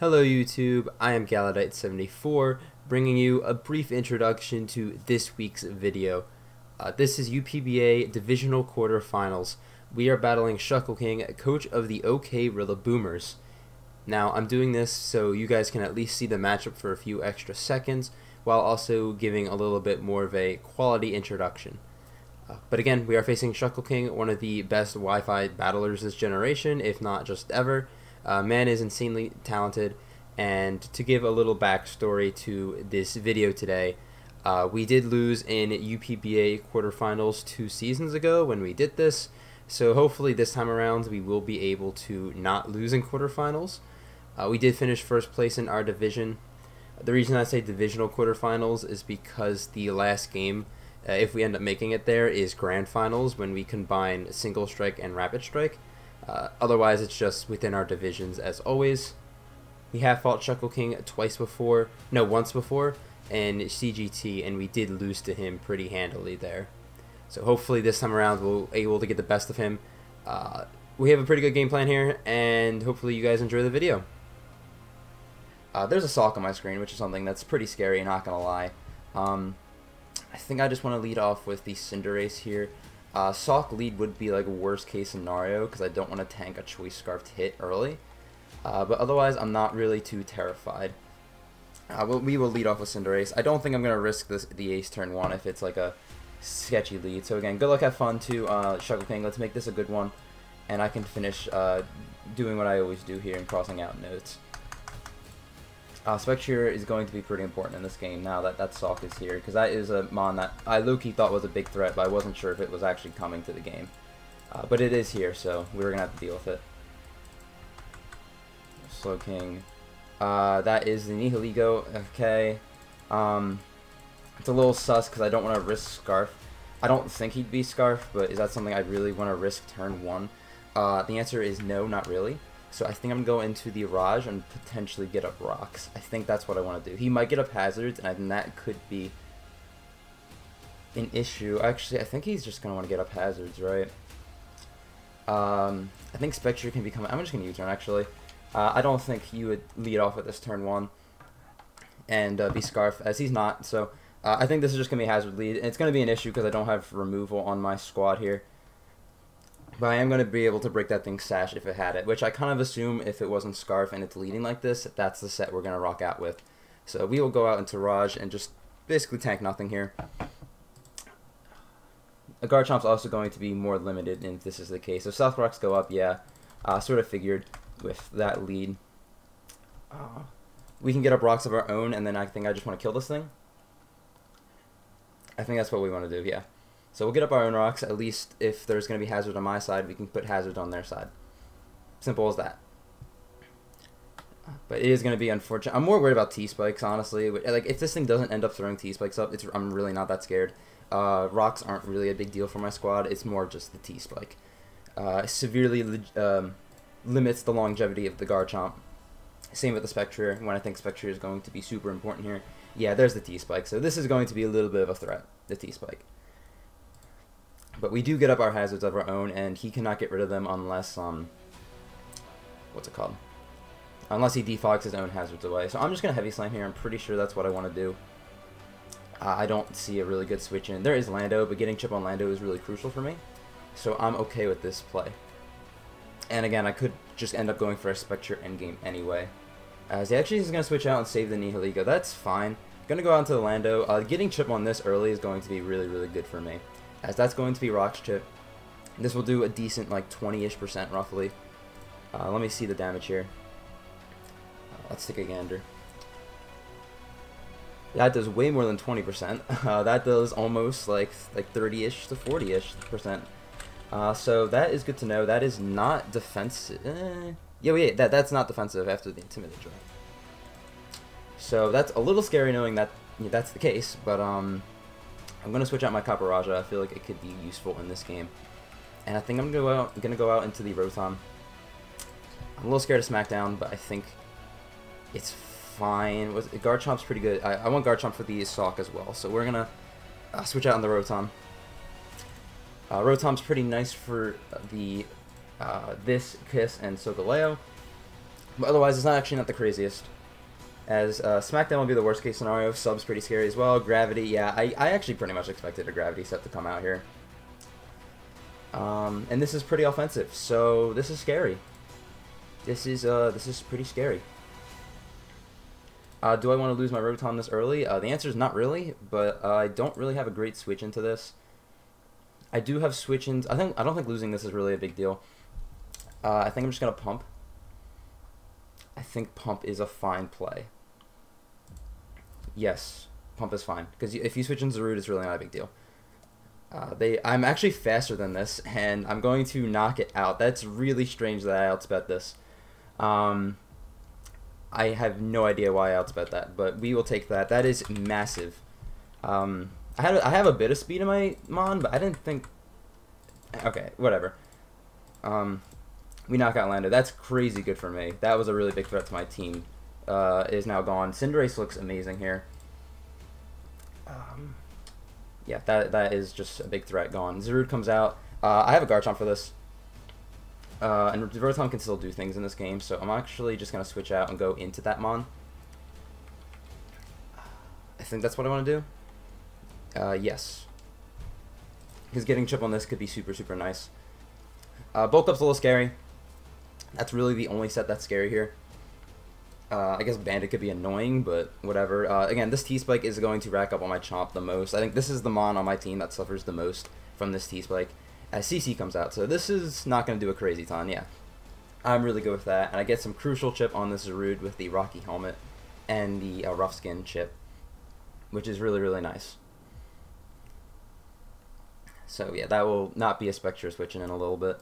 Hello YouTube, I am Galadite74, bringing you a brief introduction to this week's video. This is UPBA Divisional Quarterfinals. We are battling Shuckle King, coach of the OK Rillaboomers. Now, I'm doing this so you guys can at least see the matchup for a few extra seconds, while also giving a little bit more of a quality introduction. But again, we are facing Shuckle King, one of the best Wi-Fi battlers this generation, if not just ever. Man is insanely talented, and to give a little backstory to this video today, we did lose in UPBA quarterfinals 2 seasons ago when we did this, so hopefully this time around we will be able to not lose in quarterfinals. We did finish first place in our division. The reason I say divisional quarterfinals is because the last game, if we end up making it there, is grand finals when we combine single strike and rapid strike. Otherwise, it's just within our divisions as always. We have fought Shuckle King once before, in CGT, and we did lose to him pretty handily there. So hopefully this time around we'll be able to get the best of him. We have a pretty good game plan here, and hopefully you guys enjoy the video. There's a sock on my screen, which is something that's pretty scary, not gonna lie. I think I just want to lead off with the Cinderace here. Sock lead would be like a worst case scenario because I don't want to tank a Choice Scarf to hit early. But otherwise, I'm not really too terrified. We will lead off with Cinderace. I don't think I'm going to risk the Ace turn 1 if it's like a sketchy lead. So again, good luck, have fun to Shuckle King. Let's make this a good one. And I can finish doing what I always do here and crossing out notes. Spectre is going to be pretty important in this game now that Sock is here, because that is a mon that I low-key thought was a big threat, but I wasn't sure if it was actually coming to the game. But it is here, so we were going to have to deal with it. Slow King. That is the Nihilego. Okay. It's a little sus because I don't want to risk Scarf. I don't think he'd be Scarf, but is that something I really want to risk turn 1? The answer is no, not really. So I think I'm going to go into the Raj and potentially get up Rocks. I think that's what I want to do. He might get up Hazards, and I think that could be an issue. Actually, I think he's just going to want to get up Hazards, right? I think Spectre can become... I'm just going to U-turn, actually. I don't think he would lead off with this turn 1 and be Scarf, as he's not. So I think this is just going to be a Hazard lead. And it's going to be an issue because I don't have removal on my squad here. But I am going to be able to break that thing Sash if it had it, which I kind of assume if it wasn't Scarf and it's leading like this, that's the set we're going to rock out with. So we will go out into Raj and just basically tank nothing here. A Garchomp's also going to be more limited if this is the case. So South Rocks go up, yeah. Sort of figured with that lead. We can get up Rocks of our own, and then I think I just want to kill this thing. I think that's what we want to do, yeah. So we'll get up our own Rocks. At least if there's going to be Hazard on my side, we can put Hazard on their side. Simple as that. But it is going to be unfortunate. I'm more worried about T-Spikes, honestly. Like, if this thing doesn't end up throwing T-Spikes up, I'm really not that scared. Rocks aren't really a big deal for my squad. It's more just the T-Spike. Severely limits the longevity of the Garchomp. Same with the Spectre, when I think Spectre is going to be super important here. Yeah, there's the T-Spike. So this is going to be a little bit of a threat, the T-Spike. But we do get up our Hazards of our own, and he cannot get rid of them unless, what's it called? Unless he defogs his own Hazards away. So I'm just going to Heavy Slam here. I'm pretty sure that's what I want to do. I don't see a really good switch in. There is Lando, but getting chip on Lando is really crucial for me. So I'm okay with this play. And again, I could just end up going for a Spectre endgame anyway. As he actually is going to switch out and save the Nihilego. That's fine. Going to go out into the Lando. Getting chip on this early is going to be really, really good for me, as that's going to be Rock's chip. This will do a decent, like, 20-ish% roughly. Let me see the damage here. Let's take a gander. That does way more than 20%. That does almost like 30-ish to 40-ish%. So that is good to know. That is not defensive. That's not defensive after the Intimidate draw. So that's a little scary knowing that that's the case, but I'm going to switch out my Caparaja. I feel like it could be useful in this game. And I think I'm going to go out into the Rotom. I'm a little scared of Smackdown, but I think it's fine. Garchomp's pretty good. I want Garchomp for the Sock as well, so we're going to switch out on the Rotom. Rotom's pretty nice for the this, Kiss, and Solgaleo. But otherwise, it's actually not the craziest. As Smackdown will be the worst case scenario. Sub's pretty scary as well. Gravity, yeah, I actually pretty much expected a Gravity set to come out here. And this is pretty offensive, so this is scary. This is pretty scary. Do I want to lose my Rotom this early? The answer is not really, but I don't really have a great switch into this. I do have switch-ins. I don't think losing this is really a big deal. I think I'm just gonna pump. I think pump is a fine play. Yes, pump is fine because if you switch into Zarude, it's really not a big deal. I'm actually faster than this, and I'm going to knock it out. That's really strange that I outsped this. I have no idea why I outsped that, but we will take that. That is massive. I have a bit of speed in my Mon, but I didn't think. Okay, whatever. We knock out Lando. That's crazy good for me. That was a really big threat to my team. It is now gone. Cinderace looks amazing here. Yeah, that is just a big threat gone. Zarude comes out. I have a Garchomp for this. And Rotom can still do things in this game, so I'm actually just going to switch out and go into that Mon. I think that's what I want to do. Yes. Because getting Chip on this could be super, super nice. Bulk Up's a little scary. That's really the only set that's scary here. I guess Bandit could be annoying, but whatever. Again, this T-Spike is going to rack up on my Chomp the most. I think this is the Mon on my team that suffers the most from this T-Spike as CC comes out. So this is not going to do a crazy ton, yeah. I'm really good with that. And I get some Crucial Chip on this Zarude with the Rocky Helmet and the Rough Skin Chip, which is really, really nice. So yeah, that will not be a Spectre switching in a little bit.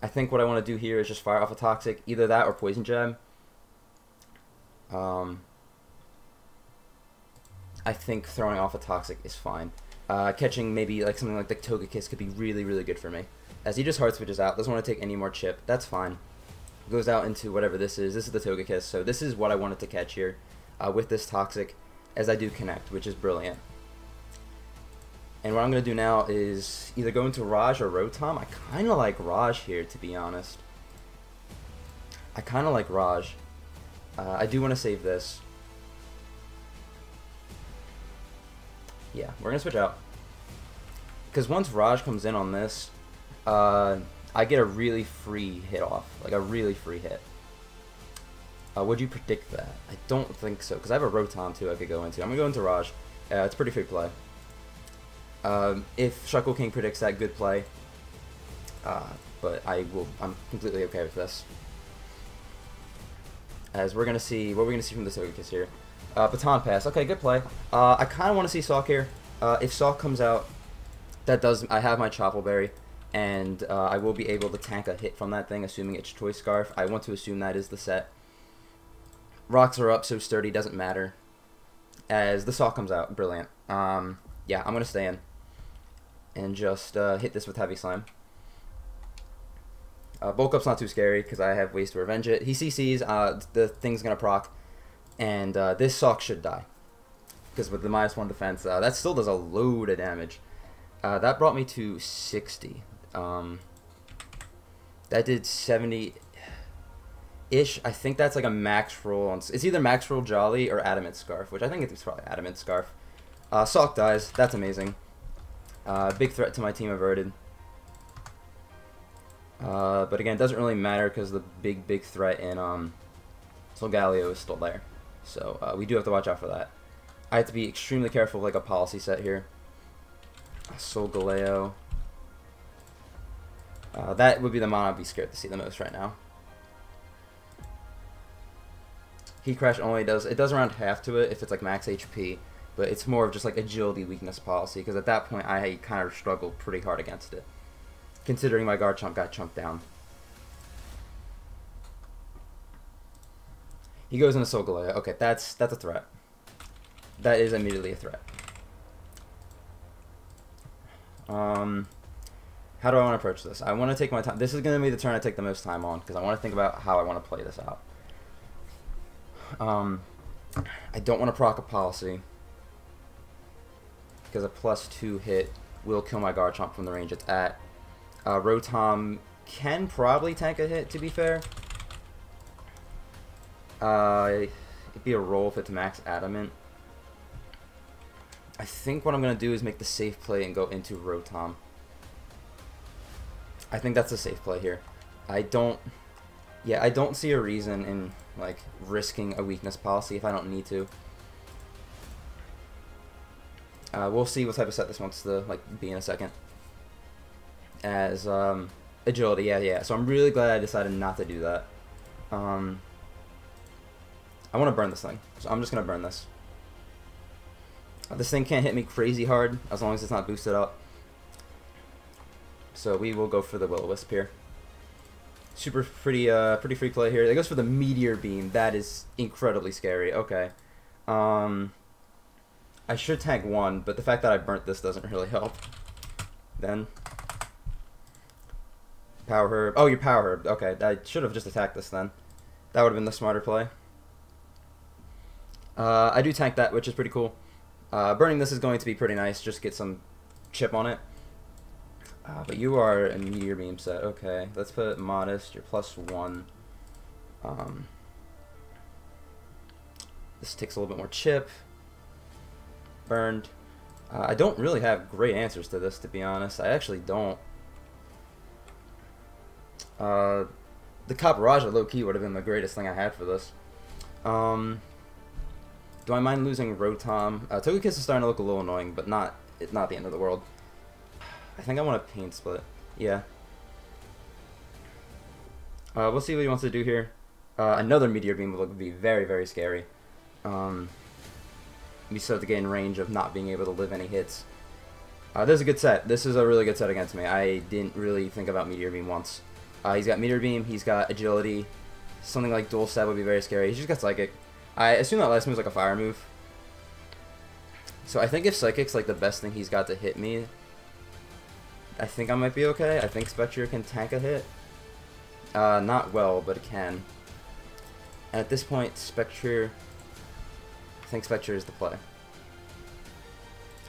I think what I want to do here is just fire off a Toxic, either that or Poison Jab. I think throwing off a Toxic is fine. Catching maybe like something like the Togekiss could be really, really good for me. As he just hard switches out, doesn't want to take any more chip, that's fine. Goes out into whatever this is. This is the Togekiss, so this is what I wanted to catch here with this Toxic, as I do connect, which is brilliant. And what I'm going to do now is either go into Raj or Rotom. I kind of like Raj here, to be honest. I kind of like Raj. I do want to save this. Yeah, we're going to switch out. Because once Raj comes in on this, I get a really free hit off. Like a really free hit. Would you predict that? I don't think so, because I have a Rotom too I could go into. I'm going to go into Raj. It's a pretty free play. If Shuckle King predicts that, good play. But I'm completely okay with this. As we're gonna see, what we're gonna see from the Togekiss here. Baton Pass. Okay, good play. I kind of want to see Sawk here. If Sawk comes out, I have my Chople Berry, and I will be able to tank a hit from that thing, assuming it's Choice Scarf. I want to assume that is the set. Rocks are up, so Sturdy doesn't matter. As the Sawk comes out, brilliant. Yeah, I'm gonna stay in and just hit this with Heavy Slam. Bulk Up's not too scary because I have ways to revenge it. He CCs, the thing's gonna proc, and this Sawk should die because with the -1 defense, that still does a load of damage. That brought me to 60. That did 70-ish. I think that's like a max roll. It's either max roll Jolly or Adamant Scarf, which I think it's probably Adamant Scarf. Sawk dies. That's amazing. Big threat to my team averted. But again, it doesn't really matter because the big threat in Solgaleo is still there. So we do have to watch out for that. I have to be extremely careful of like a policy set here. Solgaleo. That would be the mon I'd be scared to see the most right now. Heat Crash only does around half to it if it's like max HP. But it's more of just like agility weakness policy, because at that point I kind of struggled pretty hard against it, considering my Garchomp got chunked down. He goes into Solgaleo. Okay, that's a threat. That is immediately a threat. How do I want to approach this? I want to take my time. This is going to be the turn I take the most time on, because I want to think about how I want to play this out. I don't want to proc a policy, because a +2 hit will kill my Garchomp from the range it's at. Rotom can probably tank a hit, to be fair. It'd be a roll if it's max adamant. I think what I'm going to do is make the safe play and go into Rotom. I think that's a safe play here. I don't see a reason in like risking a weakness policy if I don't need to. We'll see what type of set this wants to like be in a second. As agility, yeah. So I'm really glad I decided not to do that. I want to burn this thing, so I'm just gonna burn this. This thing can't hit me crazy hard as long as it's not boosted up. So we will go for the Will-O-Wisp here. Super pretty free play here. It goes for the Meteor Beam. That is incredibly scary. Okay. I should tank one, but the fact that I burnt this doesn't really help. Then Power Herb. Oh, you Power Herb. Okay, I should have just attacked this then. That would have been the smarter play. I do tank that, which is pretty cool. Burning this is going to be pretty nice. Just get some chip on it. But you are a Meteor Beam set. Okay, let's put Modest. You're +1. This takes a little bit more chip. Burned. I don't really have great answers to this, to be honest. I actually don't. The Caparajah low-key would have been the greatest thing I had for this. Do I mind losing Rotom? Togekiss is starting to look a little annoying, but it's not the end of the world. I think I want a Pain Split. Yeah. We'll see what he wants to do here. Another Meteor Beam would be very, very scary. We still have to gain range of not being able to live any hits. This is a good set. This is a really good set against me. I didn't really think about Meteor Beam once. He's got Meteor Beam, he's got Agility. Something like Dual Stab would be very scary. He's just got Psychic. I assume that last move is like a fire move. So I think if Psychic's like the best thing he's got to hit me, I think I might be okay. I think Spectre can tank a hit. Not well, but it can. And at this point, Spectre... I think Spectre is the play.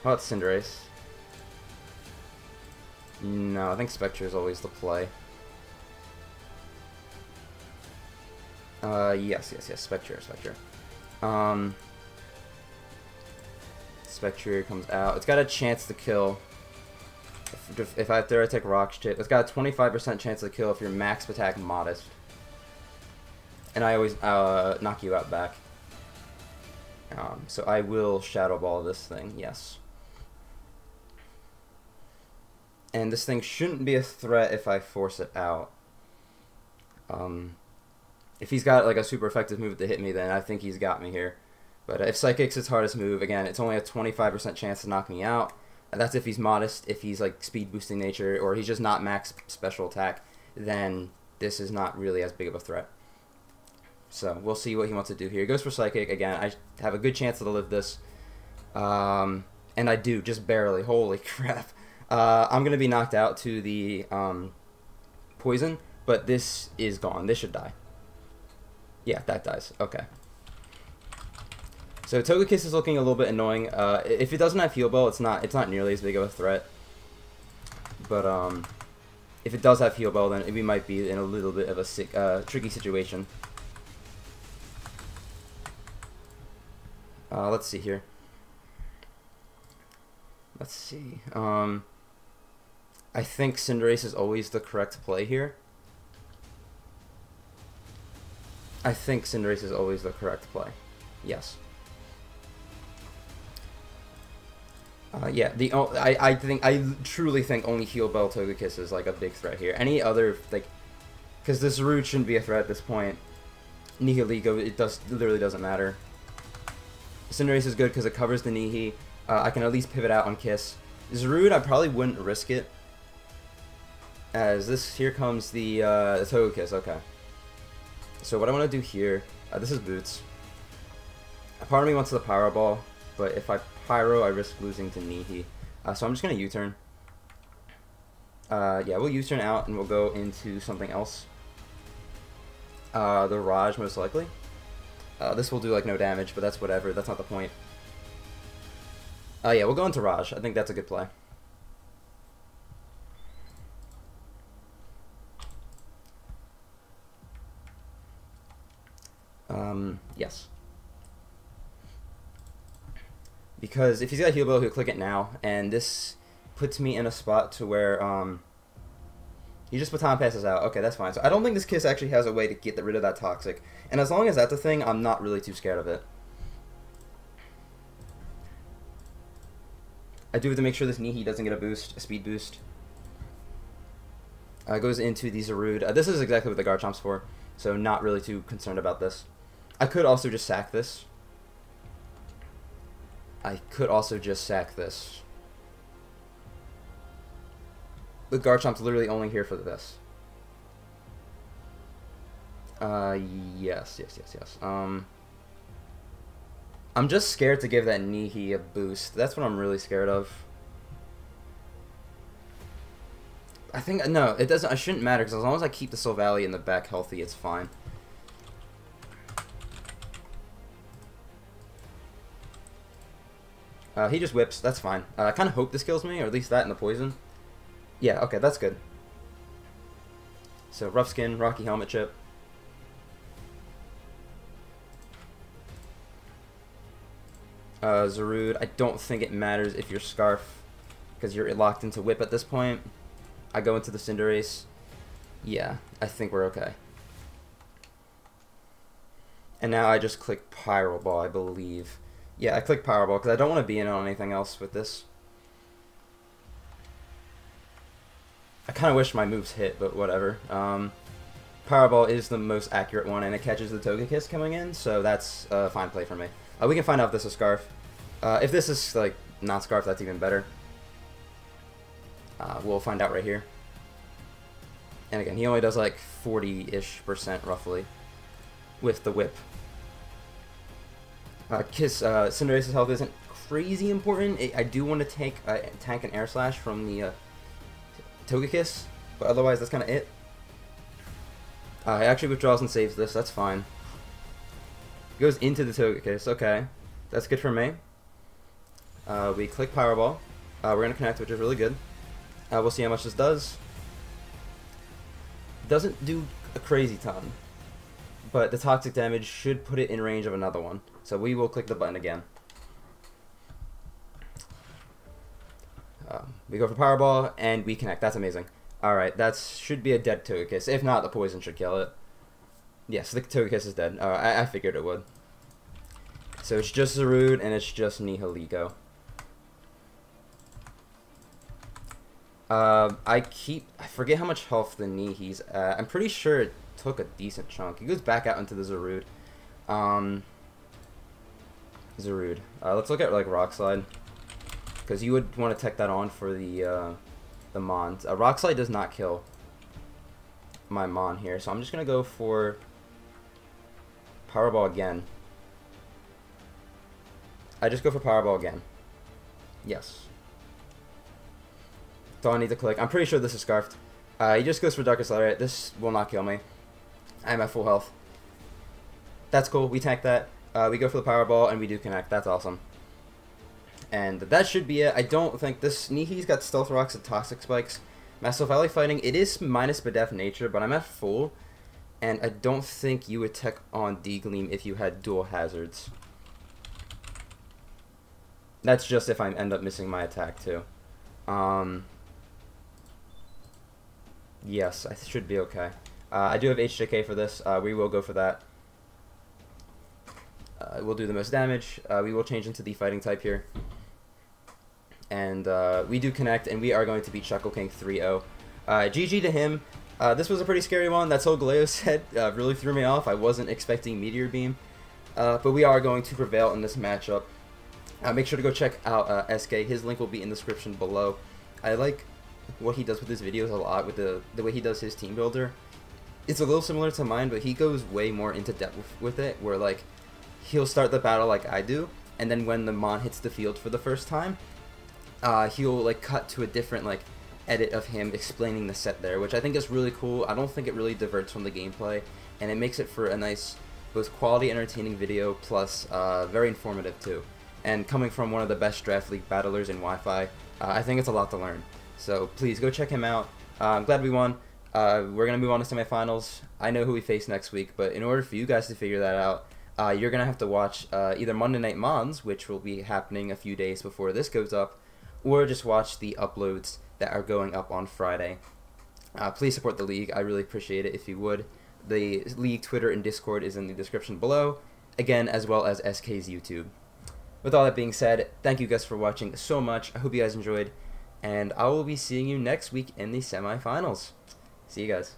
How about Cinderace? No, I think Spectre is always the play. Yes, Spectre. Spectre comes out. It's got a chance to kill. If I take Rock Chip, it's got a 25% chance to kill if you're max attack Modest. And I always knock you out back. So I will Shadow Ball this thing, yes. And this thing shouldn't be a threat if I force it out. If he's got like a super effective move to hit me, then I think he's got me here. But if Psychic's his hardest move, again, it's only a 25% chance to knock me out. That's if he's Modest. If he's like speed boosting nature, or he's just not max special attack, then this is not really as big of a threat. So we'll see what he wants to do here. He goes for Psychic. Again, I have a good chance to live this. And I do, just barely. Holy crap. I'm going to be knocked out to the Poison, but this is gone. This should die. Yeah, that dies. Okay. So Togekiss is looking a little bit annoying. If it doesn't have Heal Bell, it's not nearly as big of a threat. But if it does have Heal Bell, then we might be in a little bit of a tricky situation. Let's see here. Let's see. I think Cinderace is always the correct play here. I think Cinderace is always the correct play. Yes. Yeah. I truly think only Heal Bell Togekiss is like a big threat here. Any other like, because this Root shouldn't be a threat at this point. Nihilego, it literally doesn't matter. Cinderace is good because it covers the Nihi. I can at least pivot out on Kiss. Zarude, I probably wouldn't risk it. As this, here comes the Togekiss. Okay. So what I want to do here, this is Boots. A part of me wants the Pyro Ball, but if I Pyro, I risk losing to Nihi. So I'm just going to U-turn. Yeah, we'll U-turn out and we'll go into something else. The Raj, most likely. This will do like no damage, but that's whatever. That's not the point. Yeah, we'll go into Raj. I think that's a good play. Yes. Because if he's got a heal bow, he'll click it now, and this puts me in a spot to where, he just baton passes out. Okay, that's fine. So I don't think this Kiss actually has a way to get rid of that Toxic. And as long as that's a thing, I'm not really too scared of it. I do have to make sure this Nihi doesn't get a speed boost. Goes into the Zarude. This is exactly what the Garchomp's for, so not really too concerned about this. I could also just sack this. The Garchomp's literally only here for this. Yes. I'm just scared to give that Nihi a boost. That's what I'm really scared of. I think, no, it doesn't, I shouldn't matter, because as long as I keep the Silvally in the back healthy, it's fine. He just whips, that's fine. I kind of hope this kills me, or at least that and the poison. Yeah, okay, that's good. So, Rough Skin, Rocky Helmet Chip. Zarude, I don't think it matters if you're Scarf, because you're locked into Whip at this point. I go into the Cinderace. Yeah, I think we're okay. And now I just click Pyro Ball, I believe. Yeah, I click Pyro Ball, because I don't want to be in on anything else with this. I kind of wish my moves hit, but whatever. Pyro Ball is the most accurate one, and it catches the Togekiss coming in, so that's a fine play for me. We can find out if this is Scarf. If this is, like, not Scarf, that's even better. We'll find out right here. And again, he only does like 40-ish% roughly with the Whip. Cinderace's health isn't crazy important. I do want to take tank and Air Slash from the Togekiss, but otherwise that's kind of it. He actually withdraws and saves this, that's fine. Goes into the Togekiss, okay. That's good for me. We click Pyro Ball. We're going to connect, which is really good. We'll see how much this does. Doesn't do a crazy ton, but the toxic damage should put it in range of another one. So we will click the button again. We go for Power Ball, and we connect. That's amazing. Alright, that should be a dead Togekiss. If not, the poison should kill it. Yes, the Togekiss is dead. I figured it would. So it's just Zarude, and it's just Nihilego. I forget how much health the Nihi's at. I'm pretty sure it took a decent chunk. He goes back out into the Zarude. Zarude. Let's look at, like, Rock Slide. Because you would want to tech that on for the Mon. Rock Slide does not kill my Mon here, so I'm just going to go for Power Ball again. I just go for Power Ball again. Yes. That's all I need to click. I'm pretty sure this is Scarfed. He just goes for Dark Accelerate. This will not kill me. I'm at full health. That's cool. We tank that. We go for the Power Ball, and we do connect. That's awesome. And that should be it. I don't think this... Nihi's got Stealth Rocks and Toxic Spikes. Massive Valley Fighting, it is minus Bedef Nature, but I'm at full. And I don't think you would tech on D-Gleam if you had dual hazards. That's just if I end up missing my attack, too. Yes, I should be okay. I do have HJK for this. We will go for that. We'll do the most damage. We will change into the fighting type here. And we do connect, and we are going to beat Shuckle King 3-0. GG to him. This was a pretty scary one. That's all Galeo said. Really threw me off. I wasn't expecting Meteor Beam. But we are going to prevail in this matchup. Make sure to go check out SK. His link will be in the description below. I like what he does with his videos a lot, with the way he does his team builder. It's a little similar to mine, but he goes way more into depth with it, where like he'll start the battle like I do, and then when the Mon hits the field for the first time, he'll like cut to a different like edit of him explaining the set there, which I think is really cool. I don't think it really diverts from the gameplay, and it makes it for a nice, both quality, entertaining video, plus very informative too. And coming from one of the best Draft League battlers in Wi-Fi, I think it's a lot to learn. So please go check him out. I'm glad we won. We're going to move on to semifinals. I know who we face next week, but in order for you guys to figure that out, you're going to have to watch either Monday Night Mons, which will be happening a few days before this goes up, or just watch the uploads that are going up on Friday. Please support the league. I really appreciate it if you would. The league Twitter and Discord is in the description below, again, as well as SK's YouTube. With all that being said, thank you guys for watching so much. I hope you guys enjoyed, and I will be seeing you next week in the semifinals. See you guys.